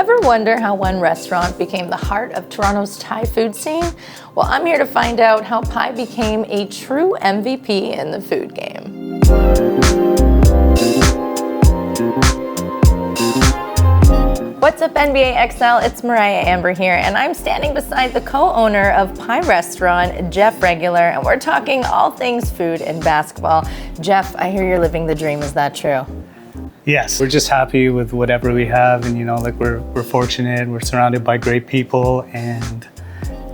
ever wonder how one restaurant became the heart of Toronto's Thai food scene? Well, I'm here to find out how Pai became a true MVP in the food game. What's up, NBA XL? It's Mariah Amber here, and I'm standing beside the co-owner of Pai Restaurant, Jeff Regular, and we're talking all things food and basketball. Jeff, I hear you're living the dream. Is that true? Yes, we're just happy with whatever we have, and we're fortunate. We're surrounded by great people, and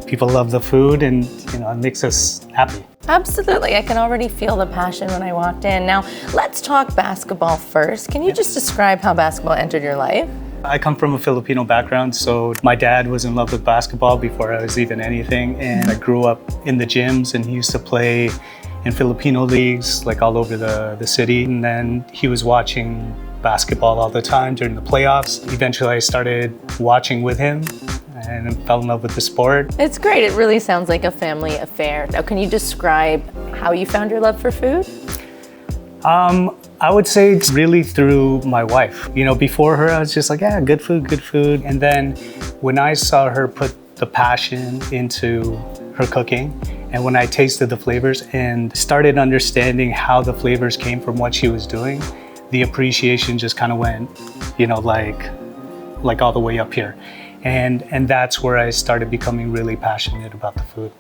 people love the food, and it makes us happy. Absolutely. I can already feel the passion when I walked in. Now, let's talk basketball first. Can you just describe how basketball entered your life? I come from a Filipino background, so my dad was in love with basketball before I was even anything, and I grew up in the gyms, and he used to play in Filipino leagues like all over the city, and then he was watching basketball all the time during the playoffs. Eventually I started watching with him and fell in love with the sport. It's great. It really sounds like a family affair. Now, can you describe how you found your love for food? I would say it's really through my wife. Before her, I was just like, yeah, good food. And then when I saw her put the passion into her cooking, and when I tasted the flavors and started understanding how the flavors came from what she was doing, the appreciation just kind of went, like all the way up here. And that's where I started becoming really passionate about the food.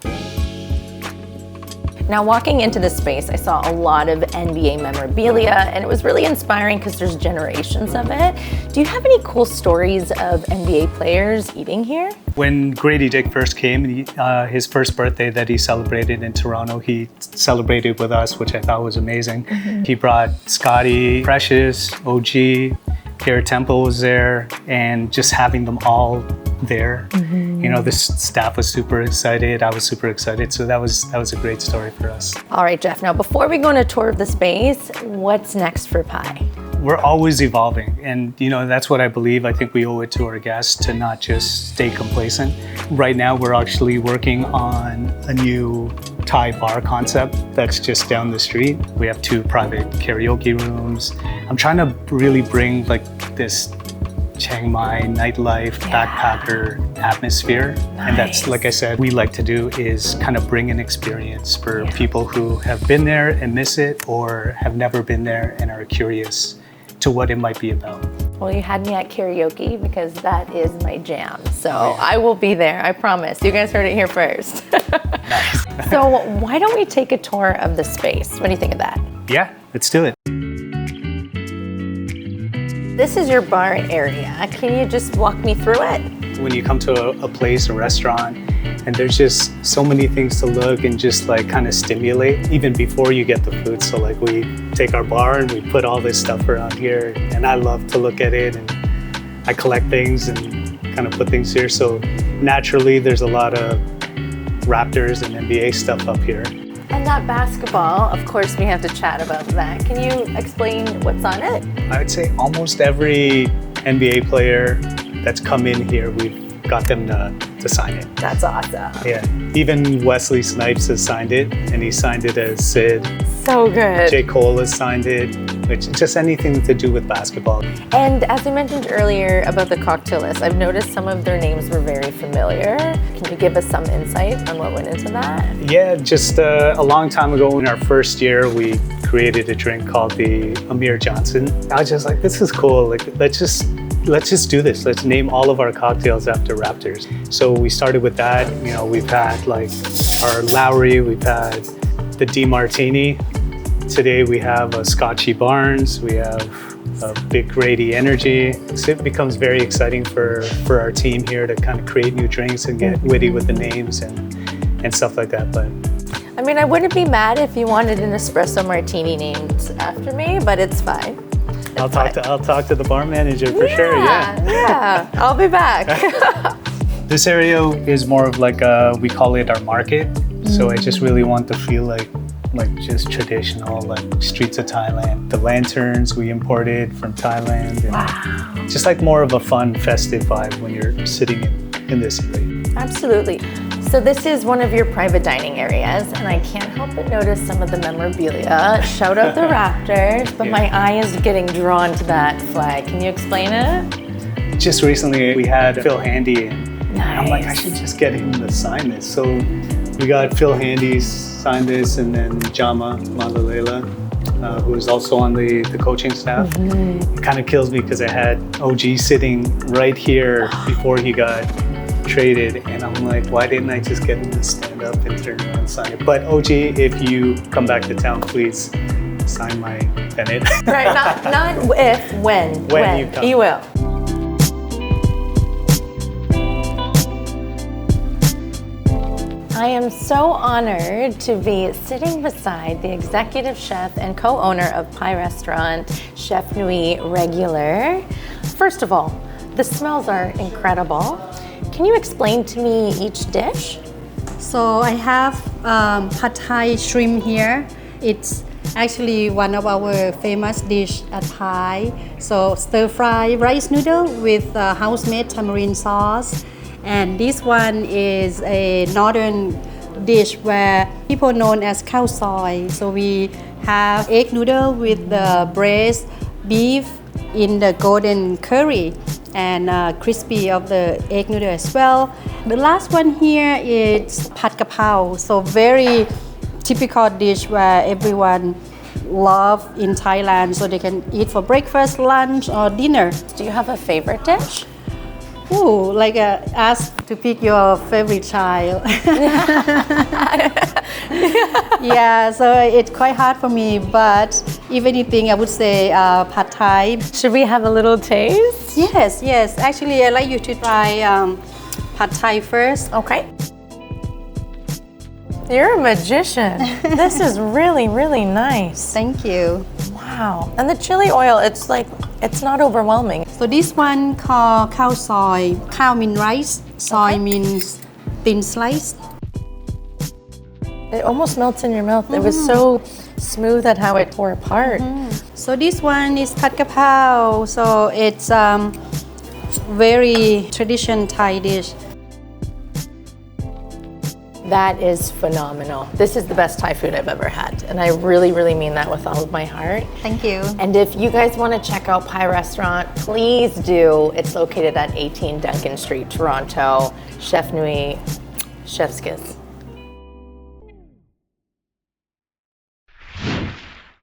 Now, walking into this space, I saw a lot of NBA memorabilia, and it was really inspiring because there's generations of it. Do you have any cool stories of NBA players eating here? When Gradey Dick first came, his first birthday that he celebrated in Toronto, he celebrated with us, which I thought was amazing. Mm-hmm. He brought Scotty, Precious, OG, Garrett Temple was there, and just having them all there. Mm-hmm. The staff was super excited. I was super excited. So that was a great story for us. All right, Jeff. Now, before we go on a tour of the space, what's next for Pai? We're always evolving, and that's what I believe. I think we owe it to our guests to not just stay complacent. Right now, we're actually working on a new Thai bar concept that's just down the street. We have 2 private karaoke rooms. I'm trying to really bring this Chiang Mai nightlife, backpacker atmosphere. Nice. And that's, like I said, we like to do is kind of bring an experience for people who have been there and miss it, or have never been there and are curious to what it might be about. Well, you had me at karaoke because that is my jam. So I will be there, I promise. You guys heard it here first. Nice. So why don't we take a tour of the space? What do you think of that? Yeah, let's do it. This is your bar area. Can you just walk me through it? When you come to a place, a restaurant, and there's just so many things to look and just kind of stimulate even before you get the food. So we take our bar and we put all this stuff around here, and I love to look at it, and I collect things and kind of put things here. So naturally there's a lot of Raptors and NBA stuff up here. And that basketball, of course, we have to chat about that. Can you explain what's on it? I'd say almost every NBA player that's come in here, we've got them to sign it. That's awesome. Yeah, even Wesley Snipes has signed it, and he signed it as Sid. So good. J. Cole has signed it, which just anything to do with basketball. And as I mentioned earlier about the cocktail list, I've noticed some of their names were very familiar. Can you give us some insight on what went into that? Yeah, just a long time ago in our first year, we created a drink called the Amir Johnson. I was just like, this is cool. Let's just do this. Let's name all of our cocktails after Raptors. So we started with that. We've had our Lowry, we've had the D Martini. Today we have a Scotchy Barnes, we have a big Gradey Energy. So it becomes very exciting for our team here to kind of create new drinks and get witty with the names and stuff like that. But I wouldn't be mad if you wanted an espresso martini named after me, but it's fine. I'll talk to the bar manager for sure. Yeah, I'll be back. This area is more of we call it our market. So I just really want to feel like just traditional, streets of Thailand. The lanterns we imported from Thailand. And wow. Just more of a fun, festive vibe when you're sitting in this area. Absolutely. So this is one of your private dining areas, and I can't help but notice some of the memorabilia. Shout out the Raptors, but my eye is getting drawn to that flag. Can you explain it? just recently we had Phil Handy in. Nice. I'm like, I should just get him to sign this. So we got Phil Handy sign this, and then Jama Malalela, who is also on the coaching staff. It kind of kills me because I had OG sitting right here before he got traded, and I'm like, why didn't I just get him to stand up and turn around and sign it? But OG, if you come back to town, please sign my Bennett. Right, not if, when. When you come. You will. I am so honored to be sitting beside the executive chef and co-owner of Pie Restaurant, Chef Nuit Regular. First of all, the smells are incredible. Can you explain to me each dish? So I have pad thai shrimp here. It's actually one of our famous dish at Pie. So stir-fry rice noodle with house-made tamarind sauce. And this one is a northern dish where people known as Khao soy. So we have egg noodle with the braised beef in the golden curry and crispy of the egg noodle as well. The last one here is pad Khao. So very typical dish where everyone love in Thailand, so they can eat for breakfast, lunch, or dinner. Do you have a favorite dish? Ooh, like ask to pick your favorite child. Yeah, so it's quite hard for me, but if anything, I would say pad thai. Should we have a little taste? Yes. Actually, I'd like you to try pad thai first. Okay. You're a magician. This is really, really nice. Thank you. Wow. And the chili oil, it's like, it's not overwhelming. So this one called Khao soy. Khao means rice, soy means thin slice. It almost melts in your mouth. It was so smooth at how it tore apart. So this one is pad Khao. So it's very traditional Thai dish. That is phenomenal. This is the best Thai food I've ever had. And I really, really mean that with all of my heart. Thank you. And if you guys want to check out Pie Restaurant, please do. It's located at 18 Duncan Street, Toronto. Chef Nuit, Chef's Kiss.